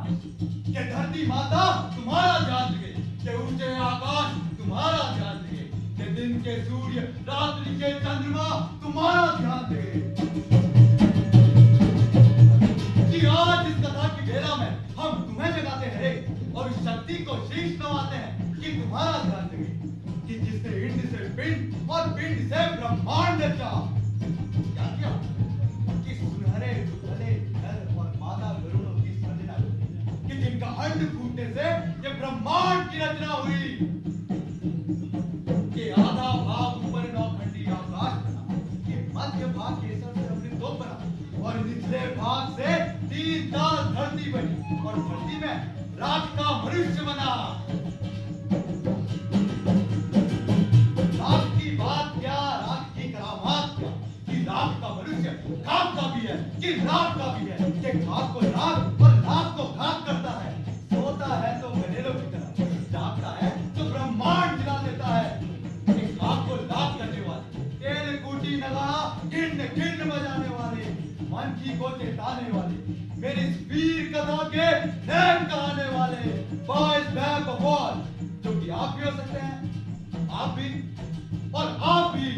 कि धरती माता तुम्हारा ध्यान रखे, कि ऊंचे आकाश तुम्हारा ध्यान रखे, कि दिन के सूर्य रात्रि के चंद्रमा तुम्हारा ध्यान रखे। कि आज इस कथा की बेला में हम तुम्हें जगाते हैं और इस शक्ति को शीश नवाते हैं कि तुम्हारा ध्यान रखे, कि जिसने इंद्र से पिंड और पिंड से ब्रह्मांड रचा। क्या किया कि सुनहरे दुल्हने नर और मादा गरुड़ों की सृजना, कि जिनका अंड फूटने से ये ब्रह्मांड की रचना हुई। कि आधा भाग ऊपर नौखंडी आकाश बना, कि मध्य भाग केसर से अमृतोप बना और निचले भाग से 3 ताल धरती बनी और धरती में राख का मनुष्य बना। राख की बात क्या, राख की करामात क्या, कि राख का मनुष्य खाक का भी है, कि राख का भी है, कि खाक को राख और राख को खाक करता है। सोता है तो गधेड़ों की तरह, जागता है तो ब्रह्मांड जला देता है। कि खाक को लाख करने वाले, तेल कूटी नगाड़ा गिन गिन बजाने वाले, मन की को चेताने वाले, मेरी इस वीर कथा के नैन कहने वाले, बॉयज बैक ऑफ ऑल, जो कि आप भी हो सकते हैं, आप भी और आप भी।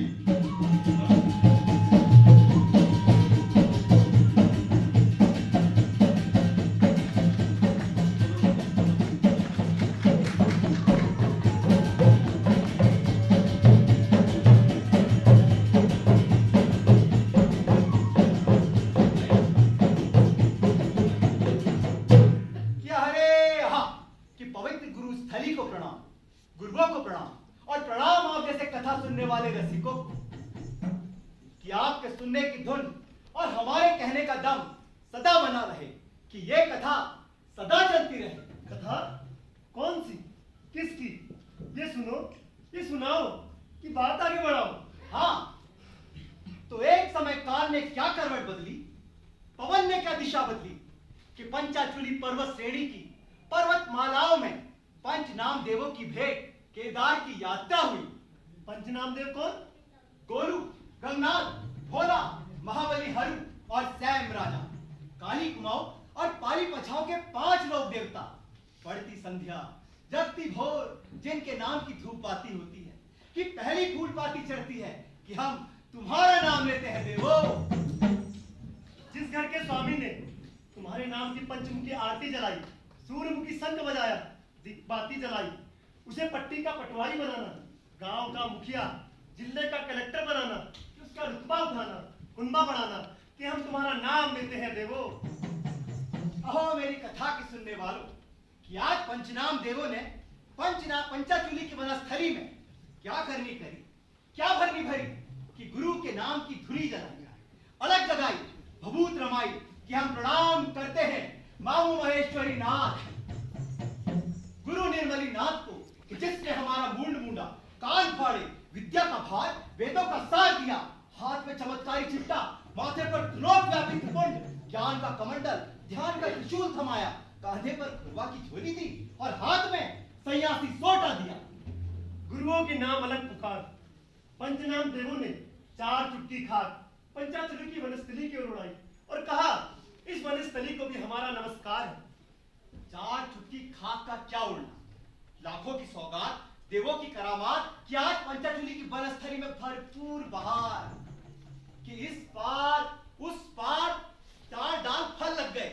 गुरुओं को प्रणाम और प्रणाम आप जैसे कथा सुनने वाले रसिकों को, कि आपके सुनने की धुन और हमारे कहने का दम सदा बना रहे, कि ये कथा सदा चलती रहे। कथा कौन सी, किसकी? ये सुनो, ये सुनाओ, कि बात आगे बढ़ाओ। हाँ, तो एक समय काल ने क्या करवट बदली, पवन ने क्या दिशा बदली, कि पंचाचूली पर्वत श्रेणी की पर्वत मालाओं में पंचनाम देवों की भेंट केदार की यात्रा हुई। पंचनाम देव कौन? गोलू, गंगनाथ, भोला, महाबली हरु और सैम राजा, काली कुमाऊं और पाली पछाओं के 5 लोक देवता। पड़ती संध्या, जगती भोर, जिनके नाम की धूप पाती होती है, कि पहली फूल पाती चढ़ती है, कि हम तुम्हारा नाम लेते हैं देवो। जिस घर के स्वामी ने तुम्हारे नाम की पंचमुखी आरती जलाई, सूर्यमुखी शंख बजाया, बाती जलाई, उसे पट्टी का पटवारी बनाना, गांव का मुखिया, जिले का कलेक्टर बनाना, उसका रुतबा उठाना, कुंबा बढ़ाना, कि हम तुम्हारा नाम लेते हैं देवो। अहो मेरी कथा के सुनने वालों, कि आज पंचनाम देवों ने पंचाचूली की वनस्थली में क्या करनी करी, क्या भरनी भरी, कि गुरु के नाम की धुरी जलाई, अलग जगाई, भभूत रमाई, कि हम प्रणाम करते हैं मामू महेश्वरी नाथ, गुरु निर्मली नाथ को, कि जिसने हमारा मुंड मूंडा, कान फाड़े, विद्या का भार, वेदों का सार दिया, हाथ में चमत्कारी चिट्टा, माथे पर त्रिलोकव्यापी त्रिपुंड, ज्ञान का कमंडल, ध्यान का त्रिशूल थमाया, कांधे पर खुरवा की झोली दी और हाथ में सन्यासी सोटा दिया। गुरुओं के नाम अलग पुकार, पंचनाम देवों ने 4 चुटकी खाक पंचाचूली की वनस्थली की ओर उड़ाई और कहा, इस वनस्थली को भी हमारा नमस्कार है। 4 चुटकी खाक का क्या उड़ना, लाखों की सौगात, देवों की करामात, कि आज पंचाचूली की वनस्थली में भरपूर बहार, कि इस पार उस पार डाल डाल फल लग गए,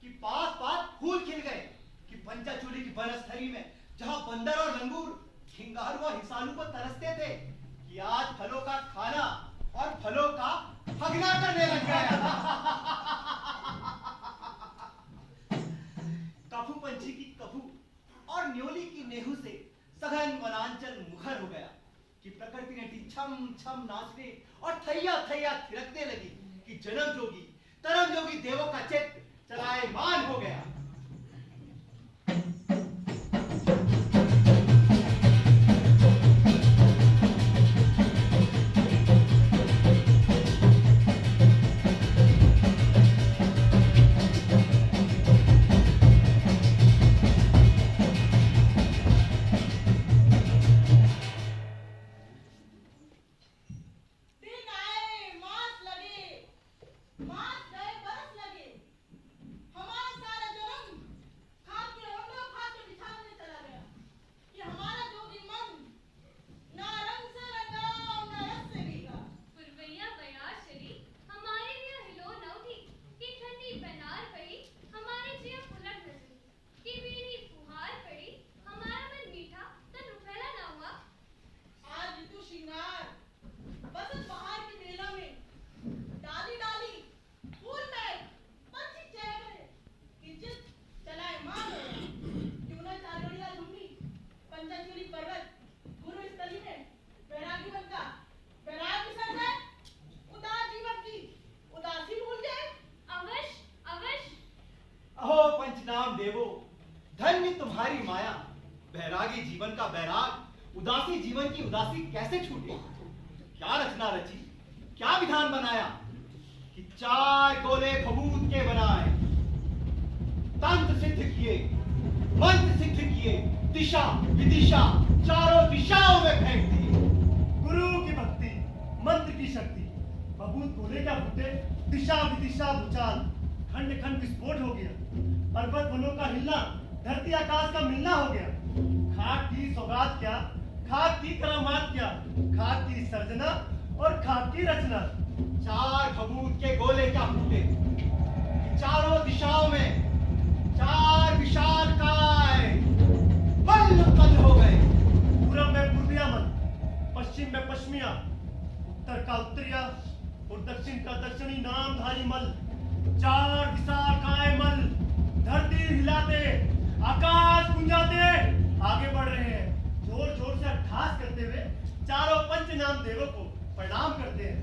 कि पास पास फूल खिल गए, कि पंचाचूली की वनस्थली में जहां बंदर और लंगूर खिंगारू और हिसालू को तरसते थे, कि आज फलों का खाना और फलों का हगना करने लग गया। कभू पंछी की कभू और न्योली की नेहू से सघन वनांचल मुखर हो गया, कि प्रकृति ने छम छम नाचने और थैया थैया थिरकने लगी, कि जन्म जोगी तरम जोगी देवों का चित्त चलायमान हो गया। दिन आए मास लगे, मास गए बरस लगे, देवो, धन्य तुम्हारी माया। बैरागी जीवन का बैराग, उदासी जीवन की उदासी कैसे छूटे। क्या रचना रची, क्या विधान बनाया कि 4 गोले भभूत के बनाए, तंत्र सिद्ध किए, मंत्र सिद्ध किए, दिशा विदिशा चारों दिशाओं में फेंक दिए। गुरु की भक्ति, मंत्र की शक्ति, बबूत गोले क्या फूटे, दिशा विदिशा भूचाल, खंड खंड विस्फोट हो गया। पर्वत वनों का हिलना, धरती आकाश का मिलना हो गया। खाक की सौगात क्या, खाक की करामात क्या, खाक की सर्जना और खाक की रचना। 4 भभूत के गोले क्या फूटे, चारों दिशाओं में 4 विशाल काय मल्लपल हो गए। पूरब में पूर्विया मल, पश्चिम में पश्चिमिया, उत्तर का उत्तरिया और दक्षिण का दक्षिणी नामधारी मल। 4 विशाल काय मल धरती हिलाते, आकाश गुंजाते आगे बढ़ रहे हैं। जोर जोर से अट्ठास करते हुए चारों पंच नाम देवों को प्रणाम करते हैं।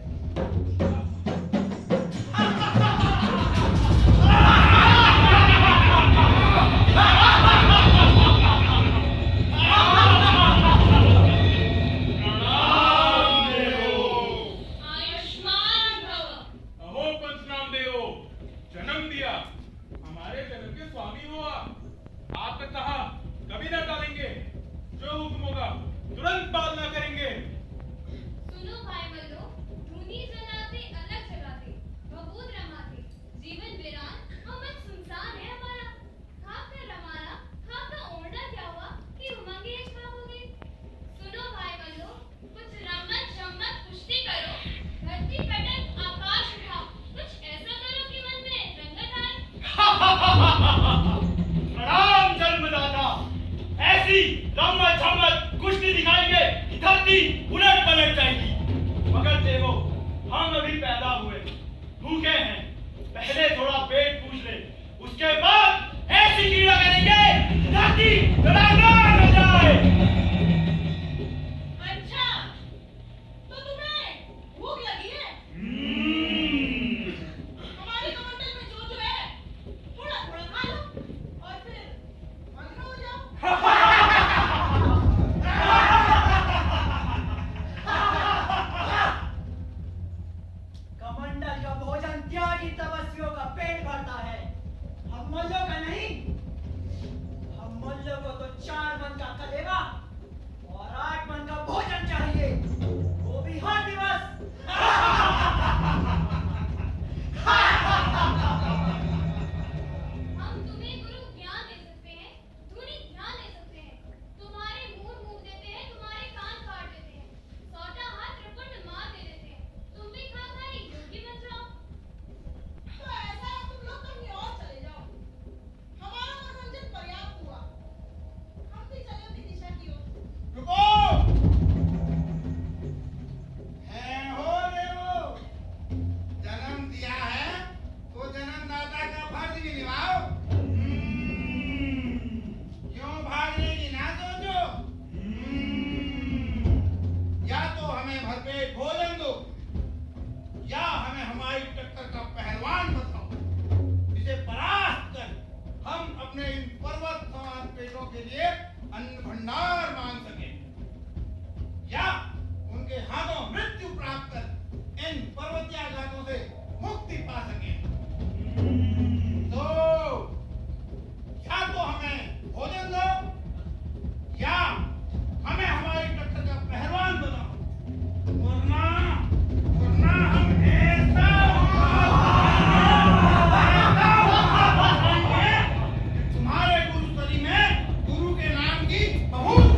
बहुत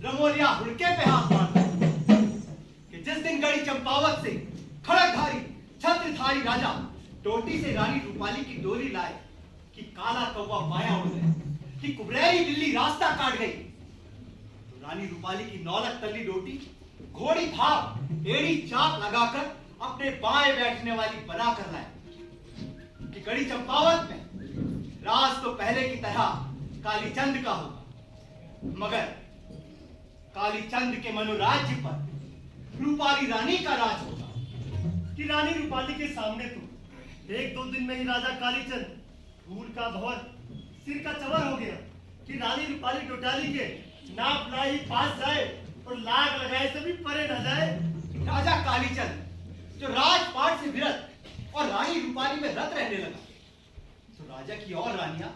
रमोलिया हुड़के पे हाथ मारता कि जिस दिन गढ़ी चंपावत से खड़कधारी छत्रधारी राजा टोटी से रानी रूपाली की डोली लाए कि काला कौवा माया उड़ गए, कि कुबरेरी बिल्ली रास्ता काट गई, तो रानी रूपाली की नौलख तली डोटी घोड़ी भाप एड़ी चाप लगाकर अपने बाएं बैठने वाली बना कर लाए कि गढ़ी चंपावत में राज तो पहले की तरह कालीचंद का होगा, मगर कालीचंद के मनोराज्य पर रूपाली रानी का राज होगा। कि रानी रूपाली के सामने तो एक दो दिन में ही राजा कालीचंद फूल का भवर सिर का चवर हो गया कि रानी रूपाली टोटाली के नाप लाई पास जाए और लाग लगाए से भी परे न जाए। राजा कालीचंद जो राजपाट से विरत और रानी रूपाली में रत रहने लगा, तो राजा की और रानियां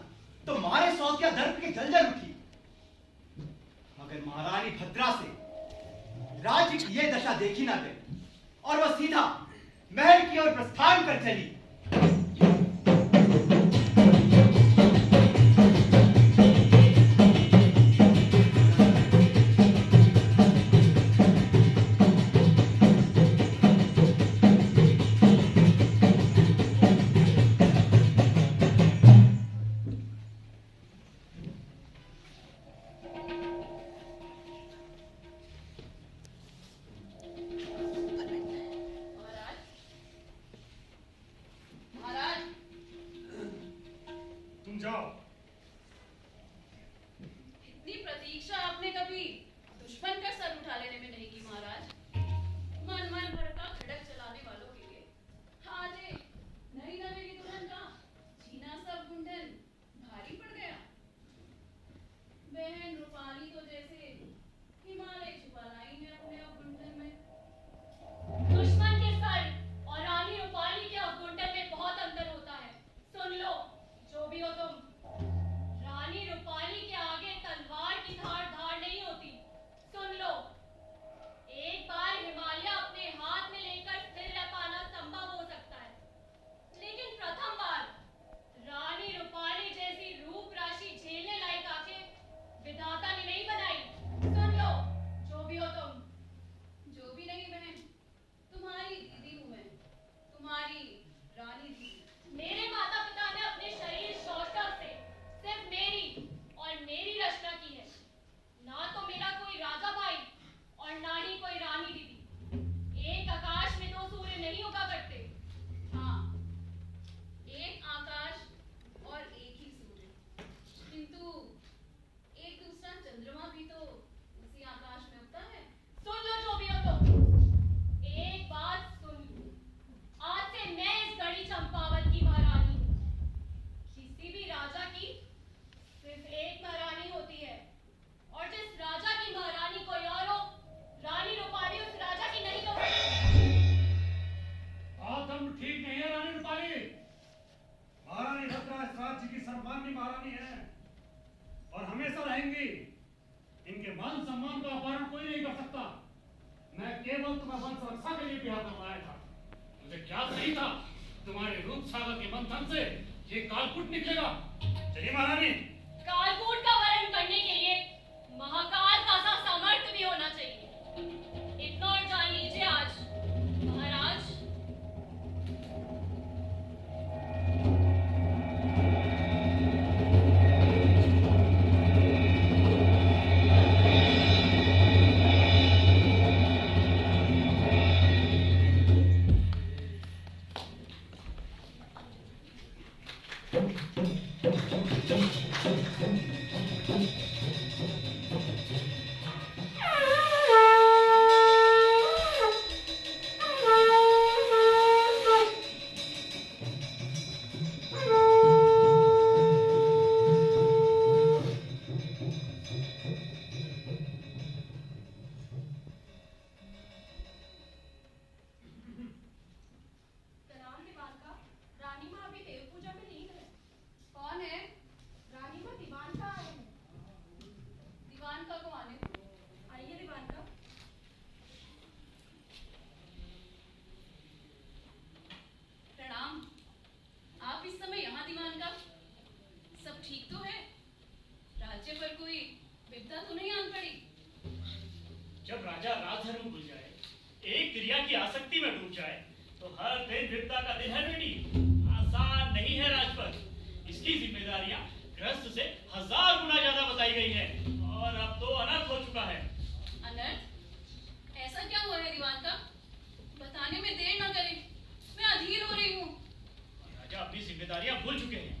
तो मारे सौतिया दर्प के जलजल उठी, मगर महारानी भद्रा से राज्य की यह दशा देखी ना गई और वह सीधा महल की ओर प्रस्थान कर चली। धर्म भूल जाए, एक क्रिया की आसक्ति में डूब जाए, तो हर दिन विपदा का दिन है बेटी। आसान नहीं है राजपथ। इसकी जिम्मेदारियां गृहस्थ से 1000 गुना ज्यादा बताई गई है, और अब तो अनर्थ हो चुका है। अनर्थ? ऐसा क्या हुआ है दीवान का? बताने में देर न करें, मैं अधीर हो रही हूँ। राजा अपनी जिम्मेदारियां भूल चुके हैं।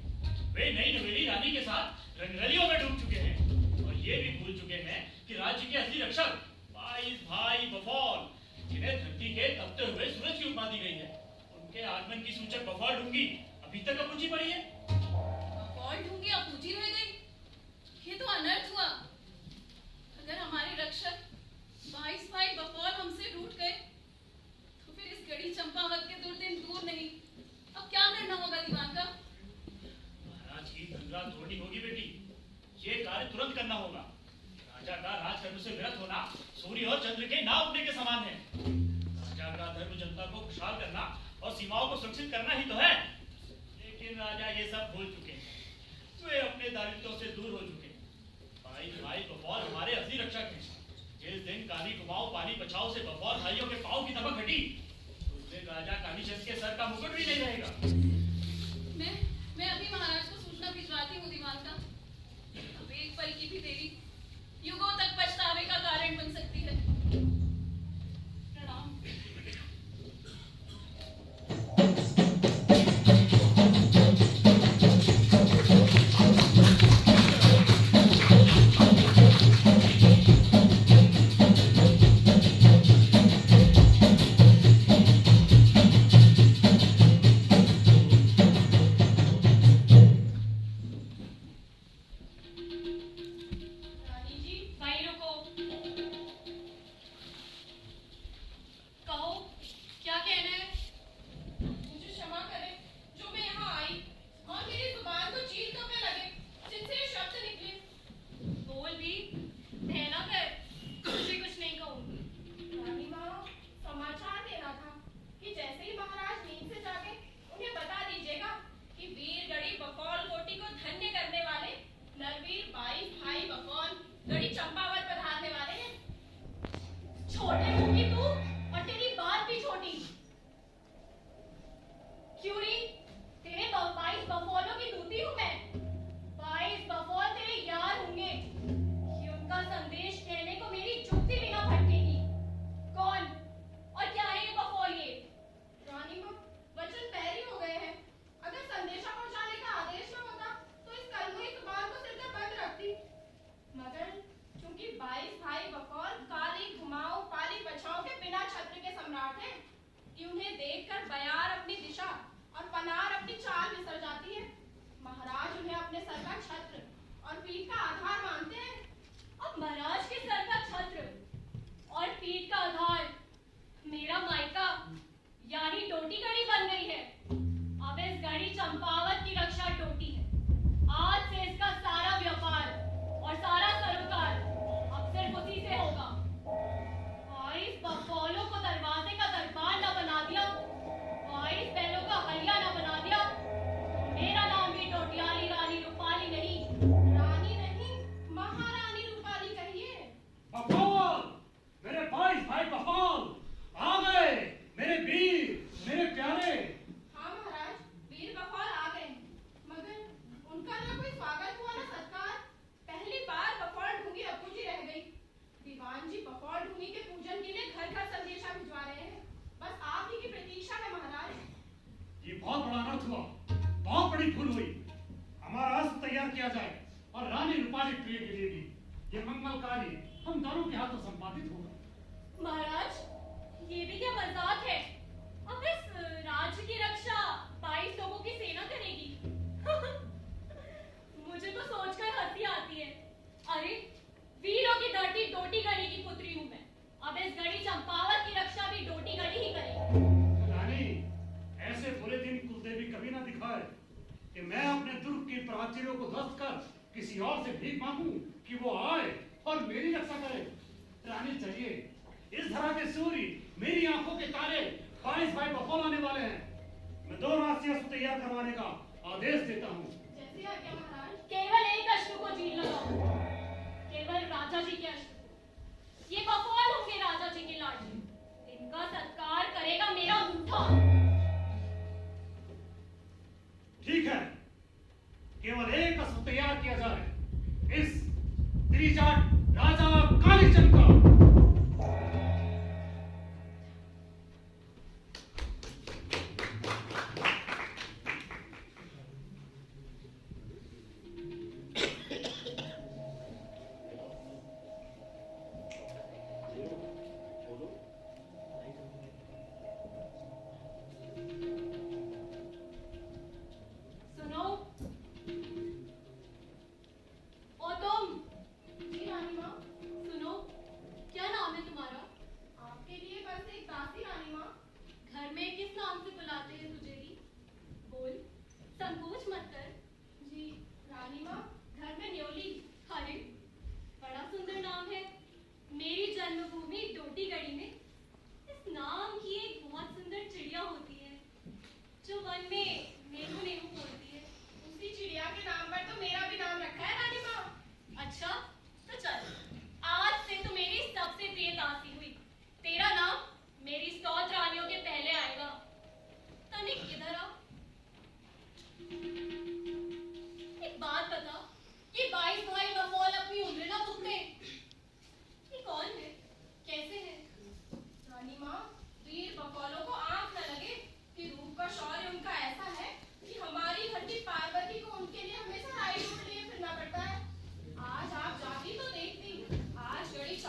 वे नई नवेली रानी के साथ रंगरलियों में डूब चुके हैं, और ये भी भूल चुके हैं कि राज्य के असली रक्षक 22 भाई बफौल, जिन्हें धरती के तपते हुए सूरज की उपमा दी गई है, उनके आगमन की सूचक बफौल ढूंगी अभी तक अपूजी पड़ी है। बफौल ढूंगी अपूजी रह गई? ये तो अनर्थ हुआ। अगर हमारे रक्षक 22 भाई बफौल हमसे रूठ गए, तो फिर इस गढ़ी चंपावत के दुर्दिन दूर नहीं। अब क्या करना होगा दीवान का? महाराज की गंगा तोड़नी होगी बेटी। ये कार्य तुरंत करना होगा। राजा का राजकर्म से विरत होना सूर्य और चंद्र के ना उगने के समान है। राजा का धर्म जनता को खुशहाल करना और सीमाओं को सुरक्षित करना ही तो है। लेकिन राजा ये सब भूल चुके हैं। वे अपने दायित्वों से दूर हो चुके हैं। भाई बफौल हमारे असली रक्षक हैं। जिस दिन काली कुमाऊं पानी बचाओ से बफौल भाइयों के पांव की दबक हटी, उस दिन राजा कालीचंद के सर का मुकुट भी नहीं रहेगा। मैं अभी महाराज को सूचना भिजवाती हूँ दीवान का। अब एक पल की भी देरी युगों तक पछतावे का कारण बन सकती है। प्रणाम। केवल राजा जी के अश्व। ये बफौल होंगे राजा जी के लाडले।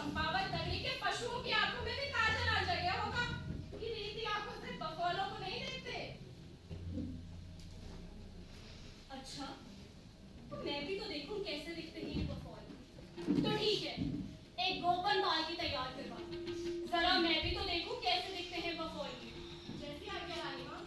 चंपावत नगरी के पशुओं की आंखों में भी काजल आ गया होगा कि रीति आंखों से बफौलों को नहीं देखते। अच्छा, तो मैं भी तो देखूं कैसे दिखते हैं ये बफौल। तो ठीक है, एक गोपन बाल्टी तैयार करवा, जरा मैं भी तो देखूं कैसे दिखते हैं बफौल। जैसी आज्ञा रानी माँ।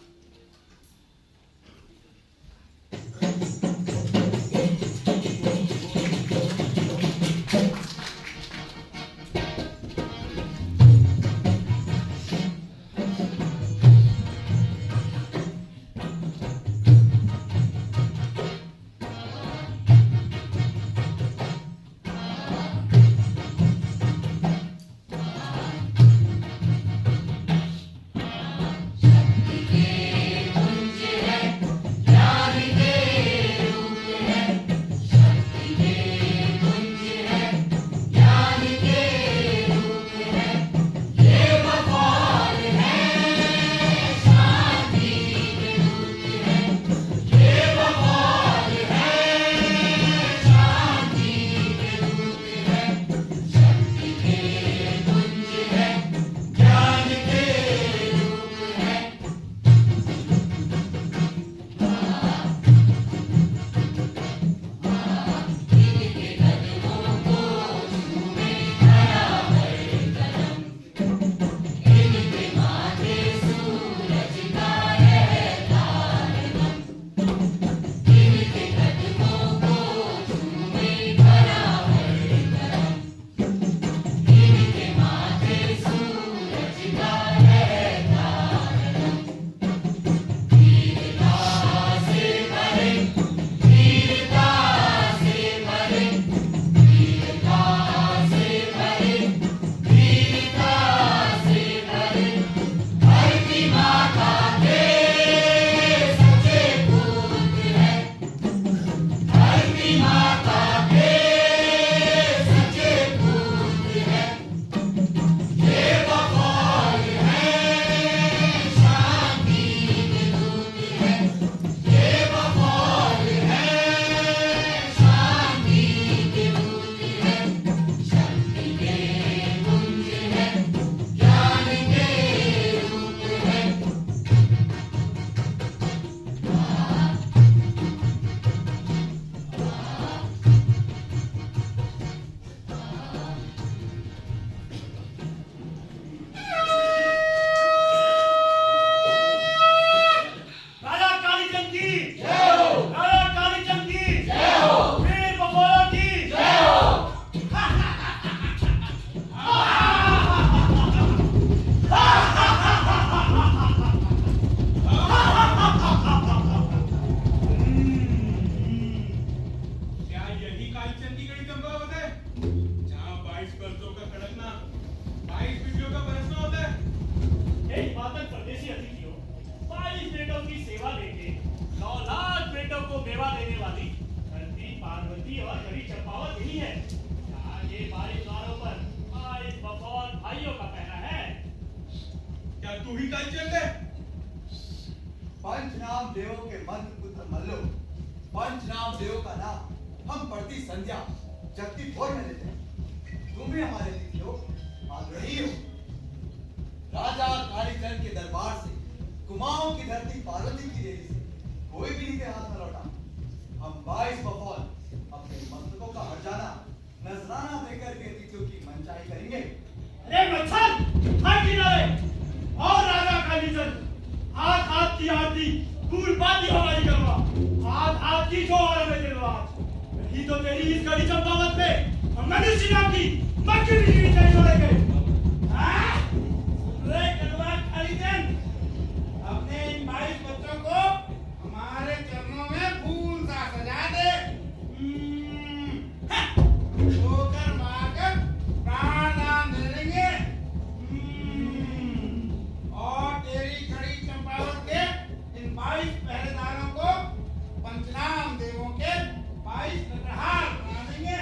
पंचनाम देवों के मंत्र पुत्र मल्लो, पंचनाम देव का नाम हम प्रति संध्या जगती भोर में लेते हैं। तुम भी हमारे तिथि हो, आग्रही हो। राजा कालीचरण के दरबार से कुमाऊं की धरती पार्वती की देवी से कोई भी नीचे हाथ न लौटा। हम 22 बफौल अपने मस्तकों का हट जाना नजराना देकर के तिथियों की मनचाही करेंगे। अरे मच्छर हट किनारे और राजा कालीचरण हाथ हाथ की आरती फूल बाती हमारी करवा, हाथ हाथ की जो आरती दिलवा। नहीं तो तेरी इस गड़ी चंपावत पे हम मनुष्य नाम की मक्खी बिजली नहीं छोड़ेंगे। रे कड़वा कालीचरण, अपने इन 22 बच्चों को हमारे चरणों में फूल सा सजा दे। ठोकर मारकर प्राण दान दे देंगे। और तेरी खड़ी चंपावत के इन 22 पहरेदारों को पंचनाम देवों के 22 नटहार बना देंगे।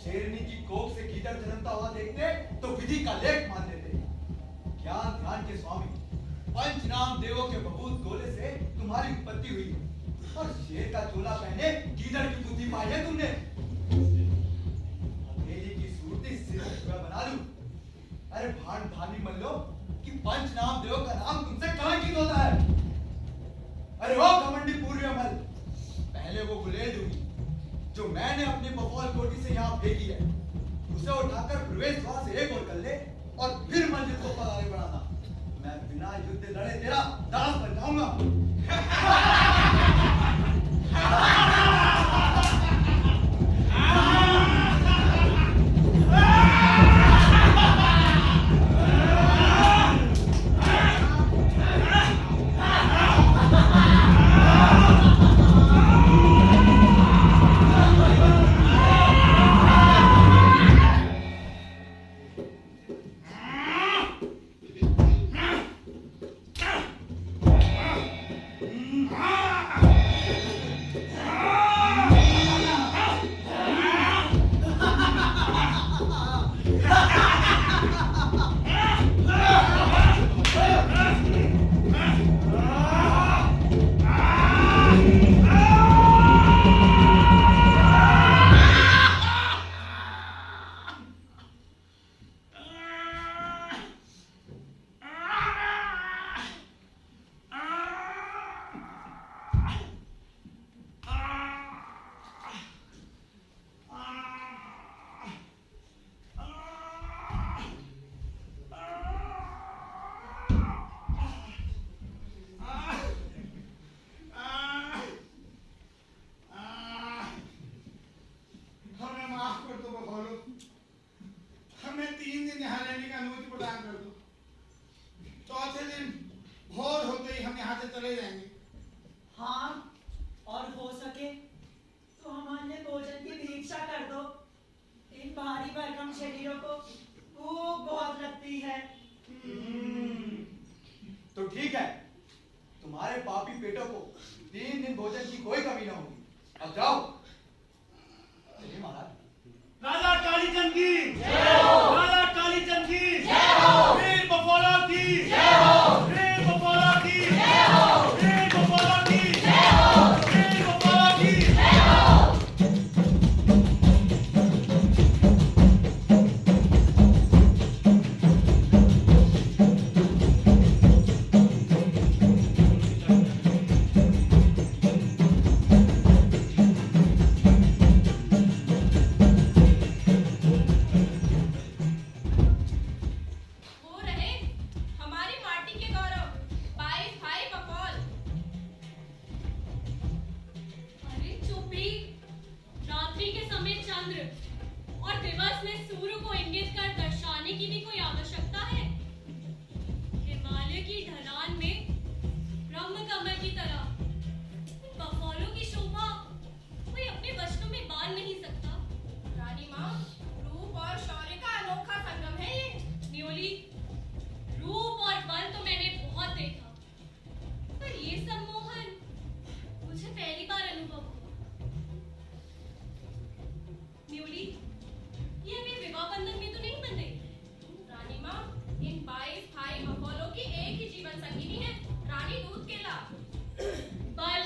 शेरनी की कोख से गीदड़ जन्मता हुआ देखते तो विधि का लेख मान लेते। ज्ञान ध्यान के स्वामी पंचनाम देवों के बबूत गोले से तुम्हारी उत्पत्ति हुई और शेर का चोला पहने गीदड़ बनाई है तुमने? हवेली की सूरती सिर्फ मैं बना लूं। अरे भान भानी मन लो कि पंचनाम देव का नाम तुमसे कलंकित होता है। अरे वो घमंडी पूर्वी अमल, पहले वो गुलेल दूंगी जो मैंने अपनी बकौल कोठी से यहाँ फेंकी है, उसे उठाकर प्रवेश द्वार से एक ओर कर ले और फिर मंजिल को आगे बढ़ाना। मैं बिना युद्ध लड़े तेरा दास बन जाऊंगा। हमें 3 दिन यहाँ रहने का अनुमति प्रदान कर दो। चौथे दिन भोर होते ही हम यहाँ से चले जाएंगे। हाँ, और हो सके तो हमारे भोजन की भिक्षा कर दो। इन भारी भरकम शरीरों को भूख बहुत लगती है। तो ठीक है, तुम्हारे पापी पेटों को 3 दिन भोजन की कोई कमी न होगी। अब जाओ। चलिए महाराज। राजा कालीचंद की जय हो। राजा कालीचंद की जय हो। वीर बफौला की जय हो। वीर बफौला की जय हो। वीर बफौला की जय हो। वीर बफौला की जय हो। वो रहे हमारी माटी के गौरव 22 भाई बकौल। अरे चुप्पी, रात्रि के समय चंद्र और दिवस में सूर्य को इंगित कर दर्शाने की भी कोई आवश्यकता है? हिमालय की ढलान में ब्रह्म कमल की तरह बफौलों की शोभा कोई अपने वचनों में बांध नहीं सकता। रानी माँ, रूप और शौर्य का अनोखा संगम है ये। न्योली, रूप और बल तो मैंने बहुत देखा, पर ये सम्मोहन मुझे पहली बार अनुभव हुआ। न्योली, ये हमें विवाह बंधन में तो नहीं बंध रही? रानी माँ, इन 22 भाई बकौलों की एक ही जीवन संगिनी है, रानी दूध केला। बल,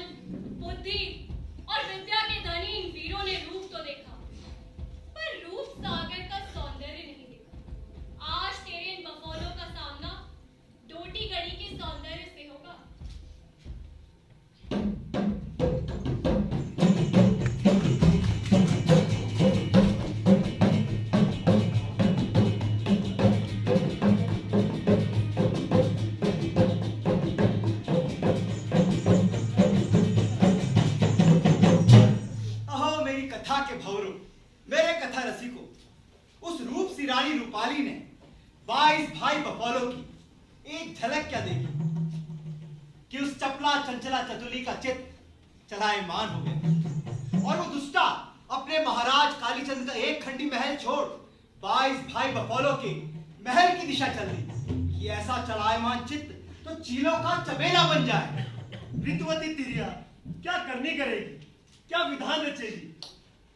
बुद्धि और विद्या के धनी इन वीरों ने रूप तो देखा, पर रूप सागर का सौंदर्य नहीं देखा। आज तेरे इन बफौलों का सामना डोटी गढ़ी के सौंदर्य से होगा। अहो मेरी कथा के भंवरों, मेरे कथा रसिकों, उस रूप सी रानी रूपाली ने 22 भाई बफौलों की एक झलक क्या देखी कि उस चपला चंचला चतुली का चित्त चलायमान हो गया, और वो दुष्टा अपने महाराज कालीचंद का एक खंडी महल छोड़ 22 भाई बफौलों के महल की दिशा चल दी कि ऐसा चलायमान चित्त तो चीलों का चबेला बन जाए। ऋतुवती तिरिया क्या करनी करेगी, क्या विधान रचेगी।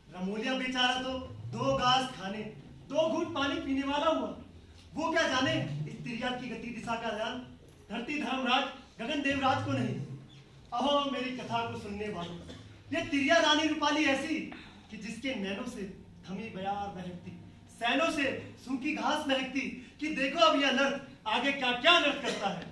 रमोलिया बेचारा तो 2 घास खाने 2 घूंट पानी पीने वाला हुआ। वो क्या जाने इस तिरिया की गति दिशा का ध्यान धरती धर्मराज गगन देवराज को नहीं। अहो मेरी कथा को सुनने वालों, ये तिरिया रानी रूपाली ऐसी जिसके नैनों से थमी बयार महकती, सैनों से सूखी घास महकती, कि देखो अब यह अनर्थ आगे क्या क्या अनर्थ करता है।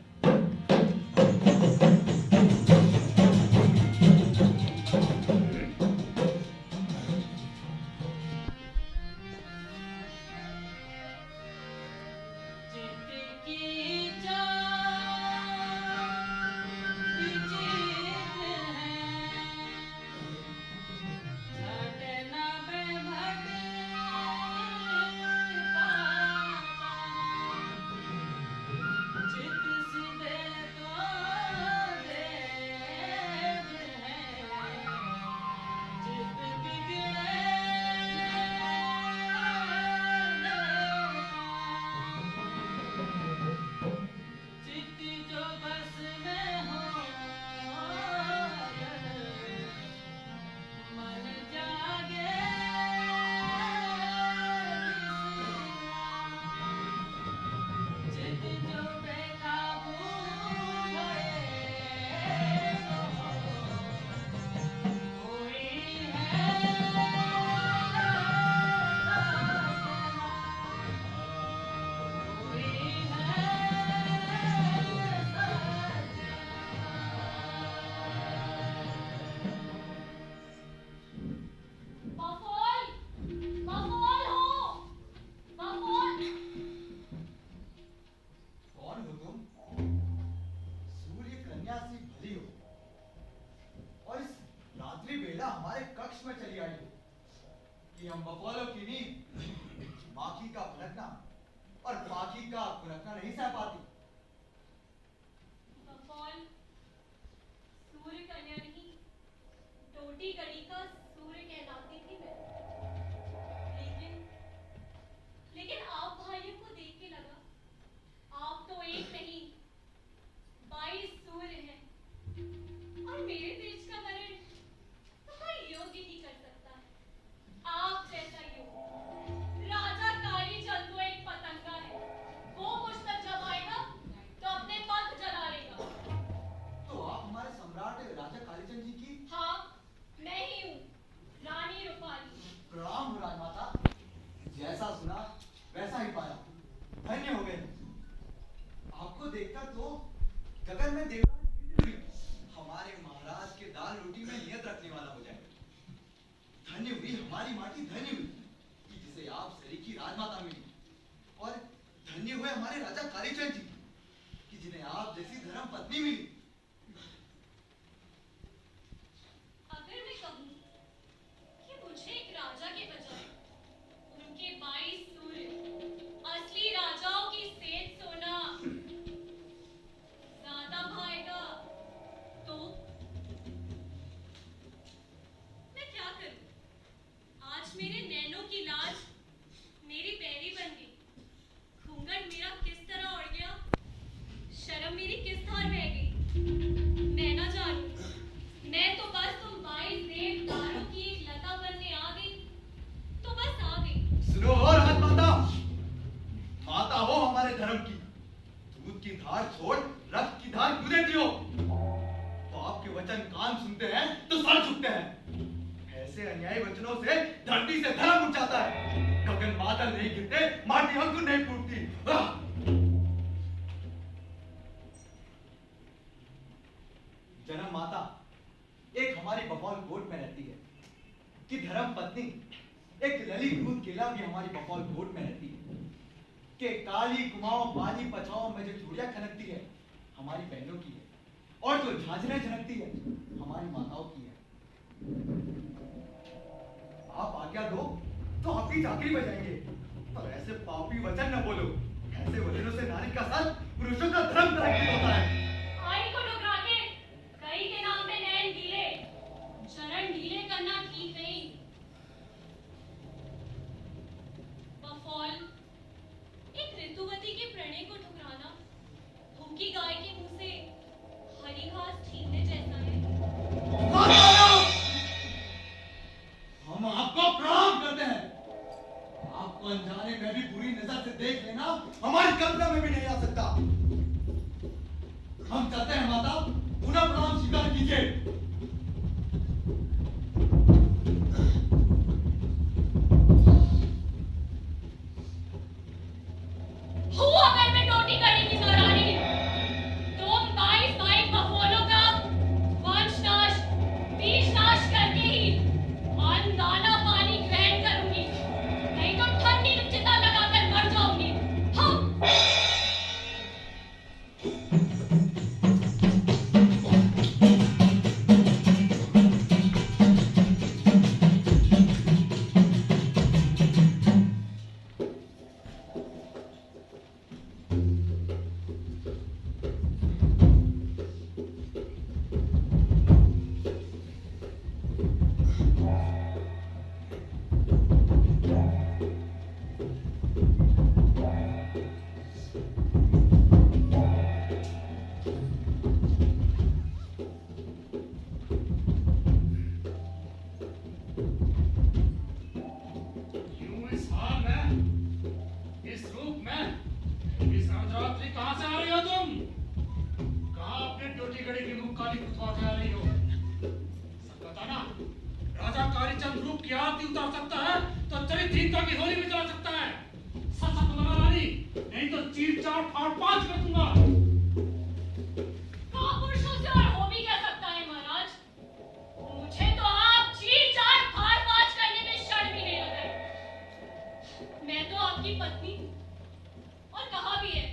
कालीचंद रूप की आरती उतार सकता है तो चरित्रहीनता की होली भी चला सकता है। सच सच बोला रानी, नहीं तो चीर चार फाड़ पांच कर दूंगा। महापुरुषों से और हो भी क्या सकता है महाराज? मुझे तो आप चीर चार फाड़ पांच करने में शर्म भी नहीं लगाई। मैं तो आपकी पत्नी, और कहा भी है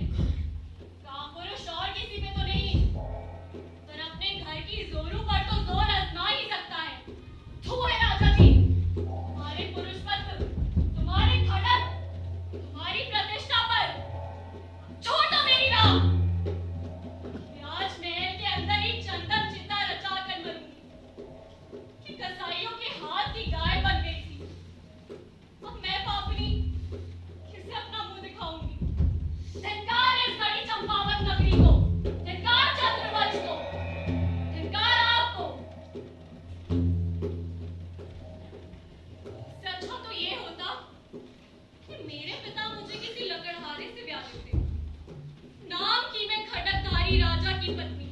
महापुरुष और किसी पे तो नहीं, पर अपने घर की जोरों पर तो जोर आजमा ही सकता है। थू है राजा जी, तुम्हारे पुरुष पत्र, तुम्हारे खड़क, तुम्हारी प्रतिष्ठा पर छोड़ दो मेरी राह। राजमहल के अंदर ही चंदन चिता रचा कर मरूंगी कि कसाईयों के हाथ की गाय बन गई थी। अब मैं पापनी किसे अपना मुंह दिखाऊंगी? धिक्कार इस बड़ी चंपावत नगरी को, धिक्कार चंद्रवंश को, धिक्कार आपको। इससे अच्छा तो ये होता कि मेरे पिता मुझे किसी लकड़हारे से ब्याह देते। नाम की मैं खटकधारी राजा की पत्नी,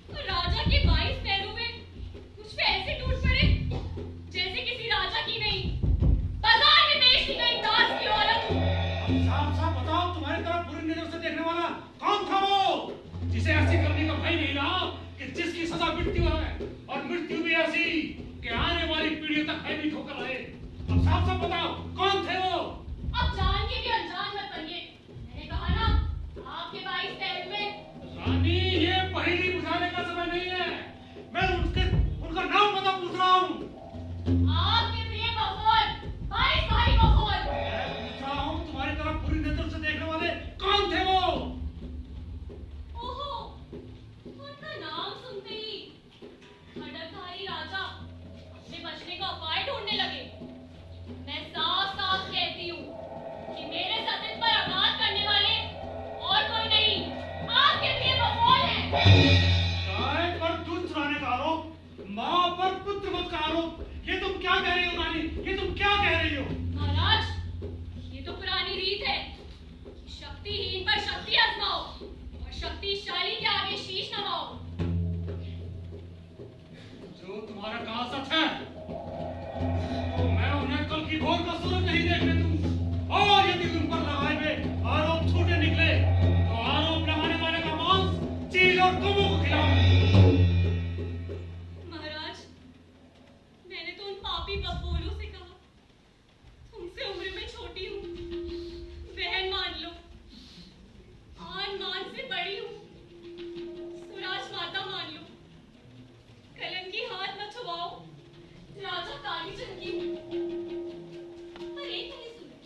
और राजा के 22 पैरों में मुझ पे ऐसे टूट पड़े जैसे किसी राजा की नहीं, बाजार में बेच दी गई दास की औरत हूँ। साफ साफ बताओ, तुम्हारी तरफ बुरी नजर से देखने वाला कौन था वो, जिसे ऐसी करने का भय नहीं रहा कि जिसकी सजा मृत्यु है, और मृत्यु भी ऐसी कि आने वाली पीढ़ियों तक भयभीत होकर रहे। अब साफ साफ बताओ कौन थे वो? अब जान के भी अनजान मत बनिए। मैंने कहा ना, आपके 22 पैरों में। रानी, ये पहेली बुझाने का समय नहीं है। मैं उनका नाम पता पूछ रहा हूँ। आपके प्रिय बफौल, 22 भाई बफौल। मैं पूछ रहा हूँ, तुम्हारी तरफ बुरी नजर से देखने वाले कौन थे वो? ओहो, उनका नाम सुनते ही खड़कधारी राजा अपने बचने का उपाय ढूंढने लगे। मैं साफ साफ कहती हूँ कि मेरे सतीत्व पर आघात करने वाले और कोई नहीं, आपके प्रिय बफौल हैं। गाय पर दूध चुराने का आरोप, माँ पर पुत्रवध का आरोप, ये तुम क्या कह रही हो रानी? ये तुम क्या कह रही हो? महाराज, ये तो पुरानी रीत है कि शक्तिहीन पर शक्ति आजमाओ और शक्तिशाली के आगे शीश नवाओ। जो तुम्हारा कहा सच है, तो मैं उन्हें कल की भोर का सूरज नहीं देखने दूं। और यदि उन पर लगाए हुए आरोप झूठे निकले, तो आरोप लगाने वाले का मांस चील और कौवों को खिलाऊं। महाराज, मैंने तो उन पापी बफौलों से कहा, तुमसे उम्र में छोटी हूँ, बहन मान लो, आन मान से बड़ी हूँ, सुराज माता मान लो, कलंकी हाथ न छुपाओ, राजा कालीचंद की हूँ। पर एक नहीं सुने,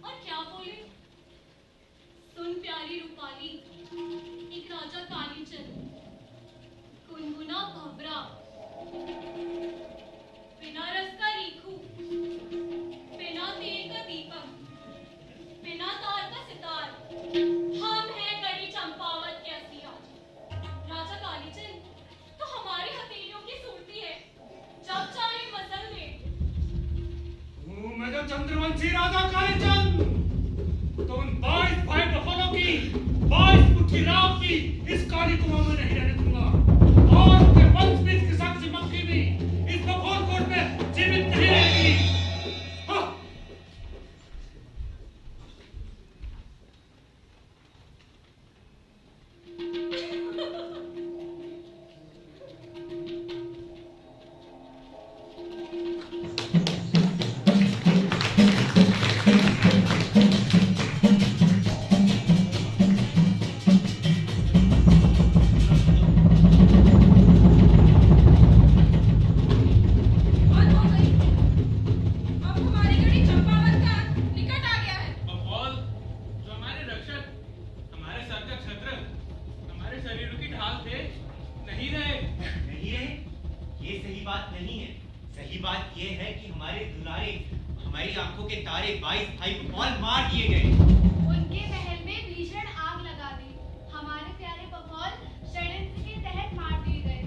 और क्या बोले? सुन प्यारी रूपाली, एक राजा कालीचंद, गुनगुना भंवरा, बिना रस का रीखू, बिना तेल का दीपक, बिना तार का सितार, हम हैं गढ़ी चंपावत के असली राजा। राजा कालीचंद तो हमारी हथेलियों की सूरती है, जब चाहे मसल ले। मैं जो चंद्रवंशी राजा कालीचंद, तो उन 22 भाई बफलों की 22 मुट्ठी राख की इस काली कुआं में नहीं रहने दूंगा, और उनके वंश बीच की साक्षी मक्खी भी इस बफौल कोट में जीवित नहीं रहेगी। हाँ। हमारी आंखों के तारे 22 भाई बफौल मार दिए गए। उनके महल में भीषण आग लगा दी। हमारे प्यारे बफौल षड्यंत्र के तहत मार दिए गए।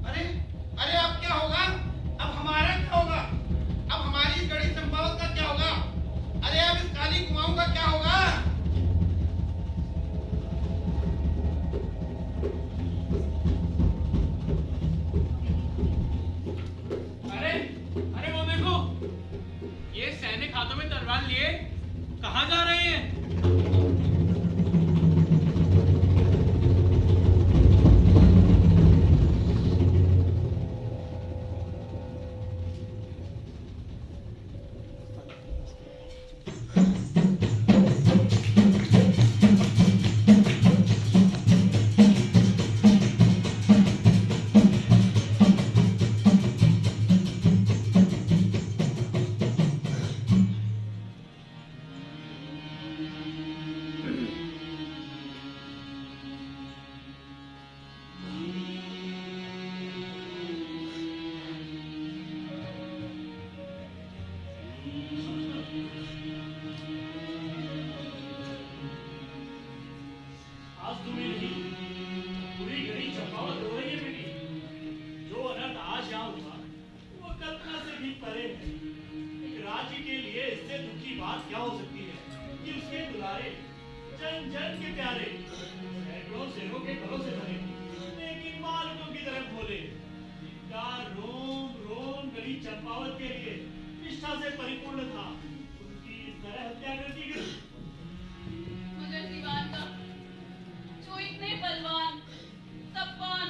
अरे अरे अब क्या होगा? अब हमारा क्या होगा? अब हमारी इस गढ़ी चंपावत का क्या होगा? अरे अब इस काली कुमाऊं का क्या होगा? अरे सामान लिए कहाँ जा रहे हैं? आज तुम्हें नहीं, पूरी घड़ी चंपावत हो रही है बेटी। जो अनर्थ आज यहाँ हुआ वो कल्पना से भी परे है। एक राज्य के लिए इससे दुखी बात क्या हो सकती है कि उसके दुलारे जन जन के प्यारे सैकड़ों शेरों के घरों से भरे लेकिन मालिकों की तरफ खोले, जिनका रोम रोम गली चंपावत के लिए निष्ठा से परिपूर्ण था, उनकी इस तरह हत्या कर दी गई। मगर दीवान का जो इतने बलवान, तपवान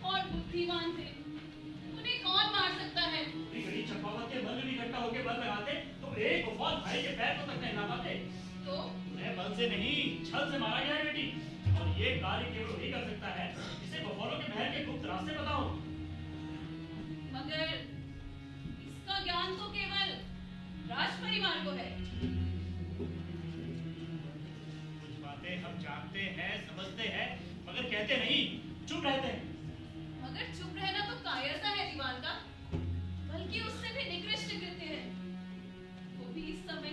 और बुद्धिमान थे, उन्हें कौन मार सकता है? पूरी घड़ी चंपावत के बल भी इकट्ठा होकर बल लगाते तो एक बफौल भाई के पैर को तक नहीं ला पाते। तो उन्हें बल से नहीं छल से मारा गया है बेटी, और ये कार्य केवल वही कर सकता है जिसे बफौलों के महल के गुप्त रास्ते पता हो। मगर इसका ज्ञान तो केवल राज परिवार को है। कुछ बातें हम जानते हैं, समझते हैं, मगर कहते नहीं, चुप रहते हैं। मगर चुप रहना तो कायरता है दीवान का, बल्कि उससे भी निकृष्ट कृत्य है। वो भी इस समय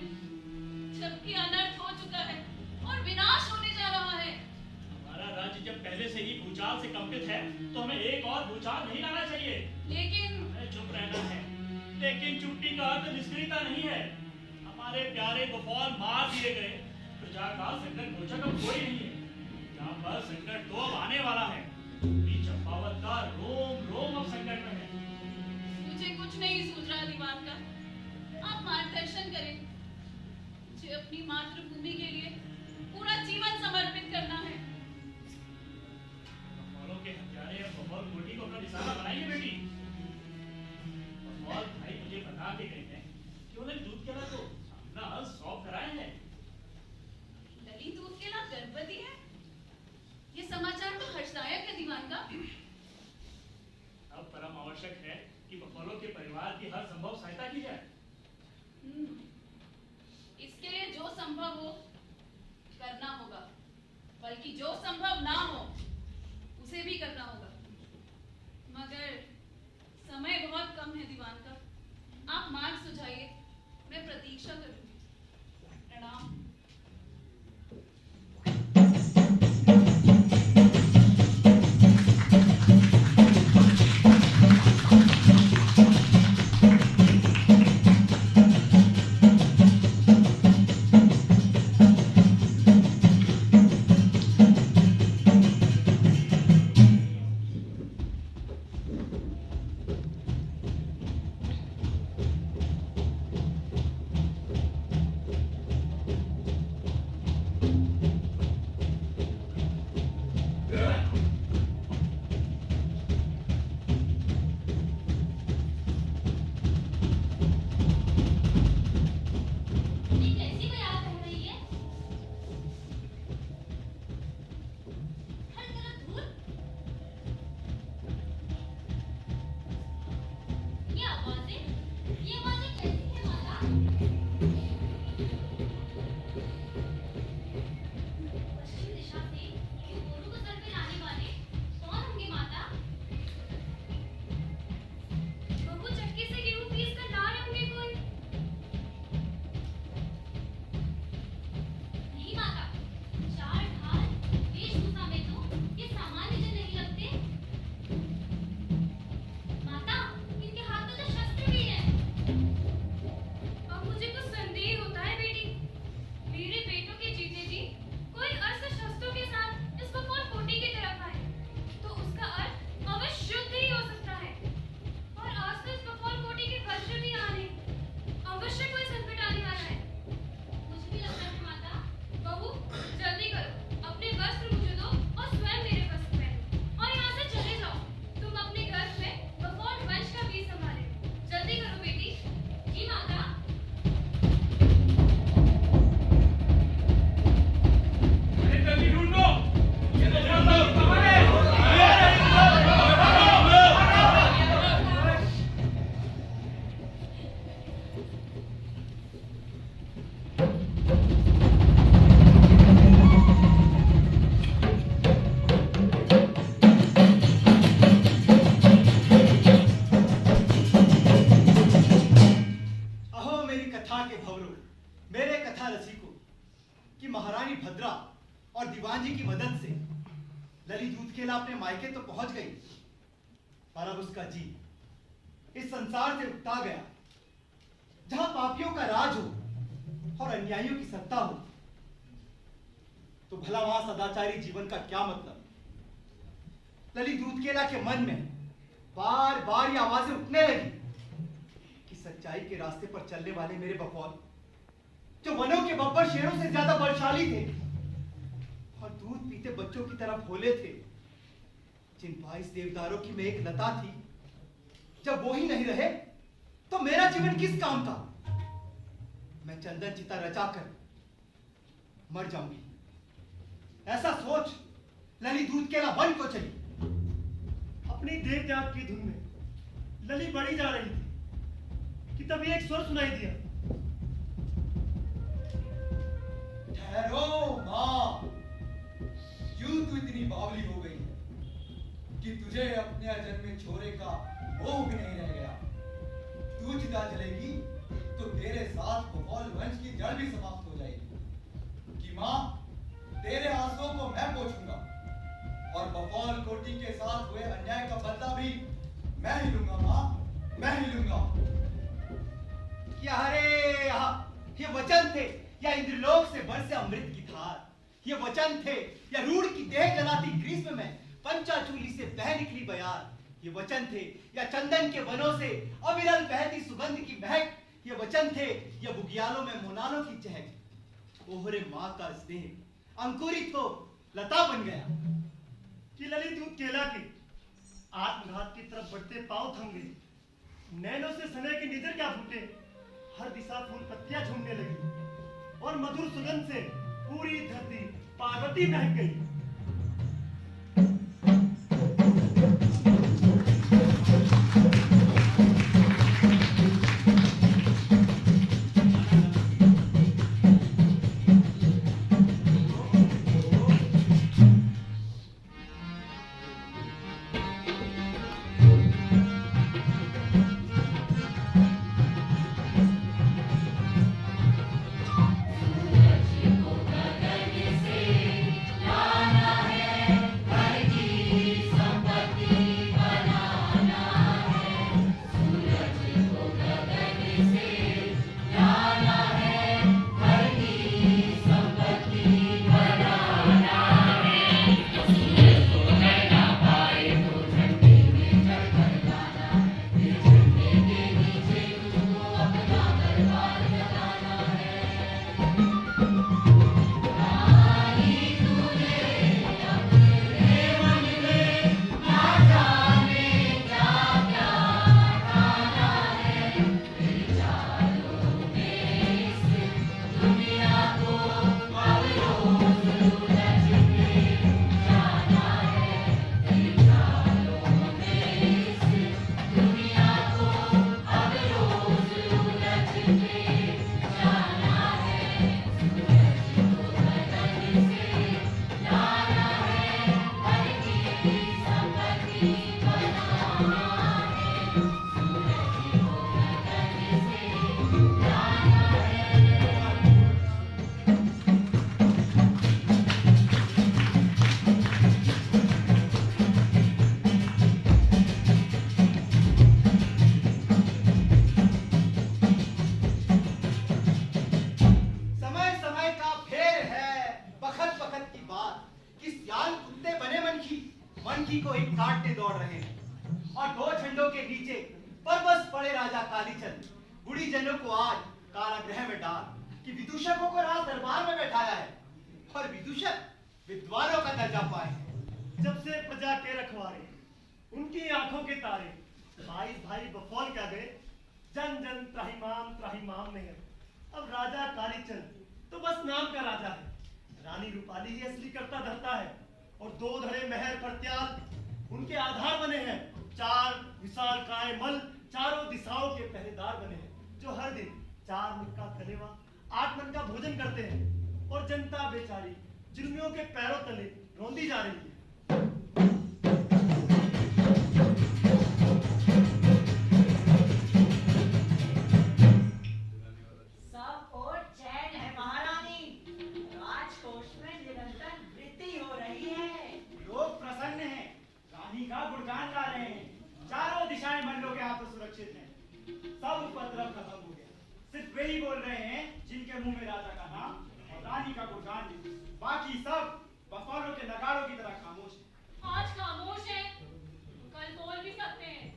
जबकि अनर्थ हो चुका है और विनाश होने जा रहा है। हमारा राज्य जब पहले से ही भूचाल से कंपित है तो हमें एक और भूचाल नहीं लाना चाहिए। लेकिन हमें चुप रहना है, लेकिन चुप्पी का अर्थ निष्क्रियता नहीं है। हमारे प्यारे बफौल मार दिए गए, प्रजा का संकट मोचक अब कोई नहीं है। यहाँ पर संकट तो अब आने वाला है। पूरी चंपावत का रोम रोम अब संकट में है। मुझे कुछ नहीं सूझ रहा दीवान का, आप मार्गदर्शन करें। मुझे अपनी मातृभूमि के लिए पूरा जीवन समर्पित करना है। बफौलों के हत्यारे अब बफौल कोठी को अपना निशाना बनाइए बेटी। बफौल भाई मुझे बता के गए हैं कि उन्हें दूध केला को अपना सौंप कराए हैं। ललित दूध केला गर्भवती है, ये समाचार तो हर्षदायक है दीवान का। अब परम आवश्यक है कि बफौलों के परिवार की हर संभव सहायता की जाए। इसके लिए जो संभव हो करना होगा, बल्कि जो संभव ना हो उसे भी करना होगा। मगर समय बहुत कम है दीवान का, आप मार्ग सुझाइए, मैं प्रतीक्षा करूंगी। प्रणाम। मेरे कथा रसिकों कि महारानी भद्रा और दीवान जी की मदद से ललित दूधकेला अपने मायके तो पहुंच गई, पर अब उसका जी इस संसार से उगता गया जहां पापियों का राज हो और अन्यायियों की सत्ता हो। तो भला वहां सदाचारी जीवन का क्या मतलब? ललित दूधकेला के मन में बार बार ये आवाजें उठने लगी कि सच्चाई के रास्ते पर चलने वाले मेरे बफौल, जो वनों के बब्बर शेरों से ज्यादा बलशाली थे और दूध पीते बच्चों की तरह भोले थे, जिन 22 देवदारों की मैं एक लता थी, जब वो ही नहीं रहे तो मेरा जीवन किस काम का? मैं चंदन चिता रचाकर मर जाऊंगी। ऐसा सोच ललित दूधकेला वन को चली। अपनी देह त्याग की धुन में लली बढ़ी जा रही थी कि तभी एक स्वर सुनाई दिया। ठहरो मां, यूं तू इतनी बावली हो गई है कि तुझे अपने अजन्मे छोरे का मोह भी नहीं रह गया। तू चिता जलेगी तो तेरे साथ बफौल वंश की जड़ भी समाप्त हो जाएगी। कि मां, तेरे आंसुओं को मैं पोंछूंगा और बफौल कोटी के साथ हुए अन्याय का बदला भी मैं ही लूंगा मां, मैं ही लूंगा। क्या अरे ये वचन थे या इंद्रलोक से बरसे अमृत की धार? ये वचन थे या रूढ़ की देह जलाती ग्रीष्म में पंचाचूली से बह निकली बयार? ये वचन थे या चंदन के वनों से अविरल बहती सुगंध की महक? ये वचन थे या बुग्यालों में मोनालों की चहक? ओहरे माँ का स्नेह अंकुरित हो लता बन गया कि ललित दूधकेला के आत्मघात की तरफ बढ़ते पांव थम गए। नैनों से सने के निदर क्या फूटे, हर दिशा फूल पत्तियां झूमने लगी और मधुर सुगंध से पूरी धरती पार्वती महक गई। मनकी को ही काटने दौड़ रहे हैं और दो झंडों के नीचे पर बस पड़े राजा कालीचंद बुढ़ी जनों को आज कारागृह में डाल कि विदूषकों को राज दरबार में बैठाया है और विदूषक विद्वानों का दर्जा पाए। जब से प्रजा के रखवारे उनकी आंखों के तारे 22 भाई बफौल क्या गए, जन जन त्राहिमाम में है। अब राजा कालीचंद तो बस नाम का राजा है, रानी रूपाली ही असली करता धरता है और दो धड़े महर प्रत्याल उनके आधार बने हैं। 4 विशाल काय मल चारों दिशाओं के पहरेदार बने हैं, जो हर दिन 4 मन का कलेवा 8 मन का भोजन करते हैं और जनता बेचारी जुर्मियों के पैरों तले रौंदी जा रही है। सब और चैन रहे हैं जिनके मुंह में राजा का नाम और रानी का गुणगान है। बाकी सब बफालों के नगाड़ों की तरह खामोश है। आज खामोश है, कल बोल भी सकते हैं।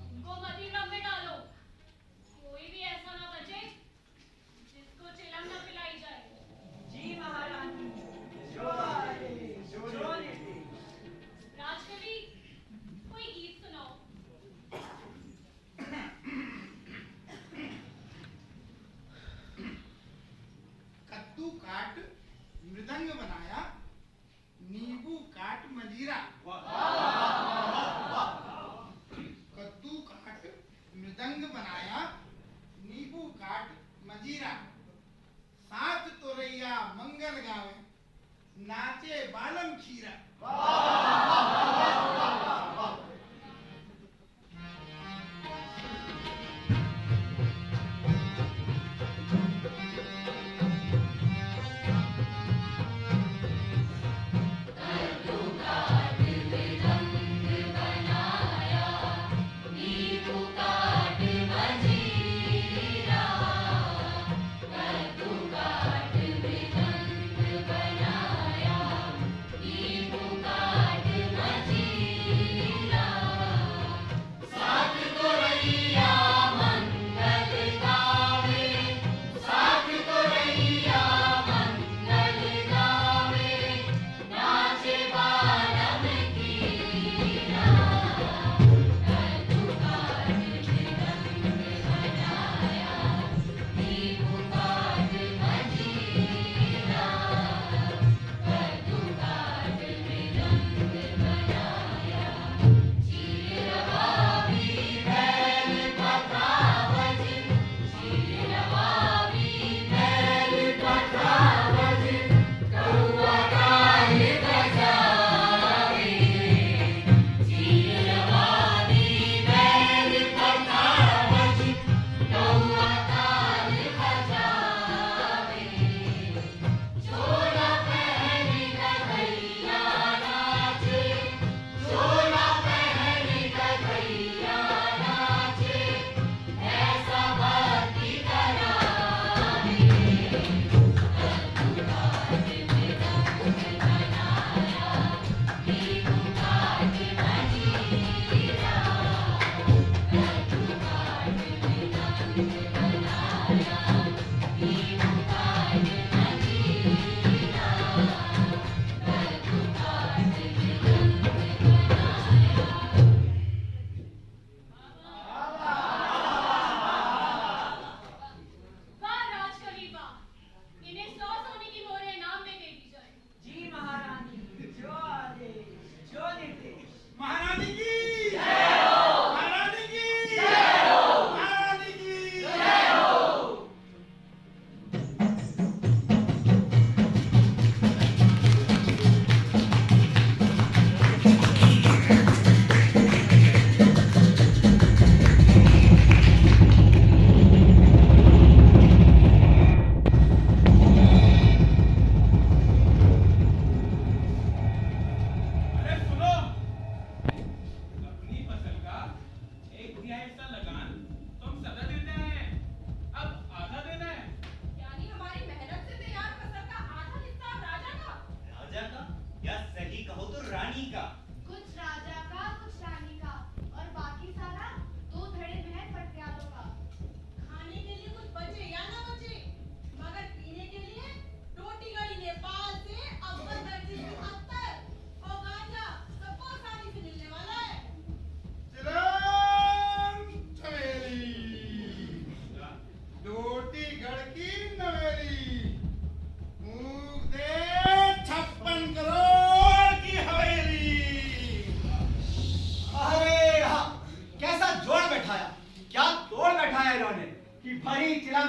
उनको मदी ड्रम में डालो, कोई भी ऐसा ना बचे जिसको चिलम न पिलाई जाए। जी महारानी, जो आए, जो लेते। राजकवि, कोई गीत सुनाओ। कद्दू काट मृदंग बनाया, नींबू काट मजीरा। कद्दू काट मृदंग बनाया, नींबू काट मजीरा। साथ तोरैया मंगल गावे, नाचे बालम खीरा।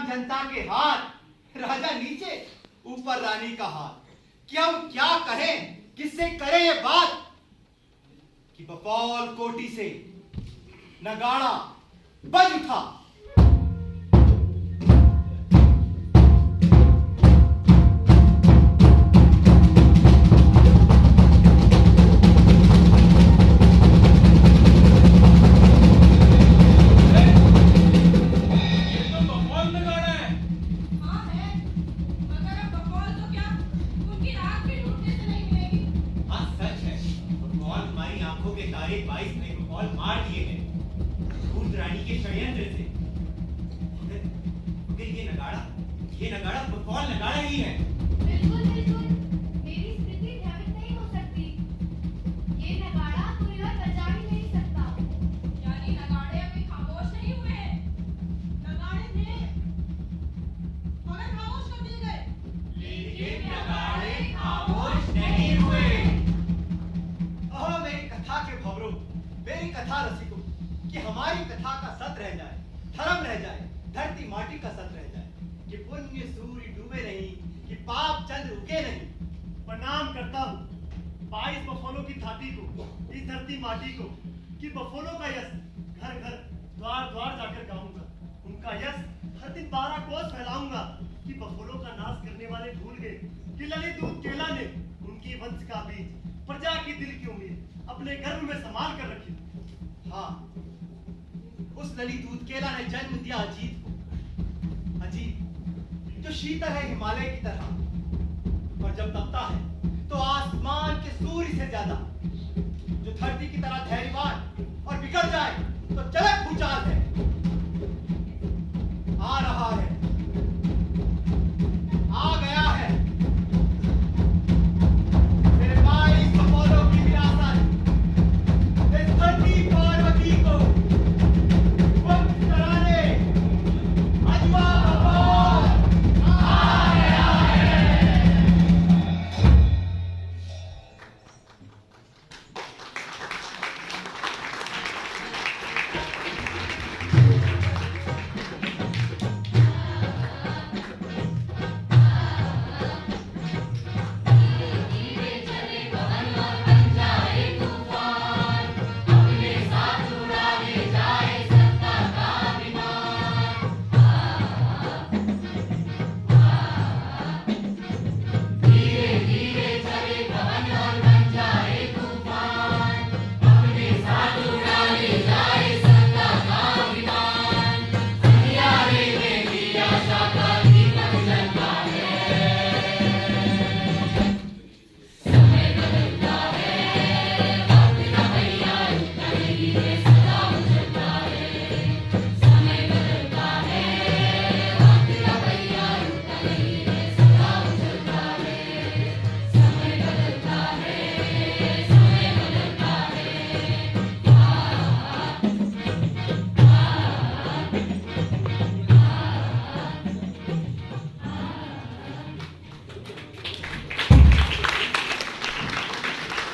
जनता के हाथ, राजा नीचे ऊपर रानी का हाथ। कि हम क्या कहें, किससे करें ये बात कि बफौल कोटी से नगाड़ा बज उठा। नगाड़ा बकौल नगाड़ा ही है। बिल्कुल बिल्कुल, मेरी स्मृति भ्रमित नहीं हो सकती। ये नगाड़ा कोई और बजा ही नहीं सकता। यानी नगाड़े अभी खामोश नहीं हुए हैं। नगाड़े थे मगर खामोश कर दिए गए। लेकिन नगाड़े खामोश नहीं हुए। अहो मेरी कथा के भंवरों, मेरी कथा रसिकों, कि हमारी कथा का सत रह जाए, धर्म रह जाए, धरती माटी का सत रह जाए, कि पुण्य सूर्य डूबे नहीं, कि पाप चंद्र उगे नहीं। प्रणाम करता हूँ 22 बफोलों की थाती को, इस धरती माटी को, कि बफोलों का यश घर घर द्वार द्वार जाकर गाऊंगा। उनका यश हर दिन 12 कोस फैलाऊंगा, कि बफोलों का नाश करने वाले भूल गए कि ललित दूत केला ने उनकी वंश का बीज, प्रजा की दिल की उम्मीद अपने गर्भ में संभाल कर रखी। हाँ, उस ललितूत केला ने जन्म दिया अजीत को। अजीत जो शीतल है हिमालय की तरह, और जब तपता है तो आसमान के सूर्य से ज्यादा, जो धरती की तरह धैर्यवान और बिगड़ जाए तो चलक भूचाल है।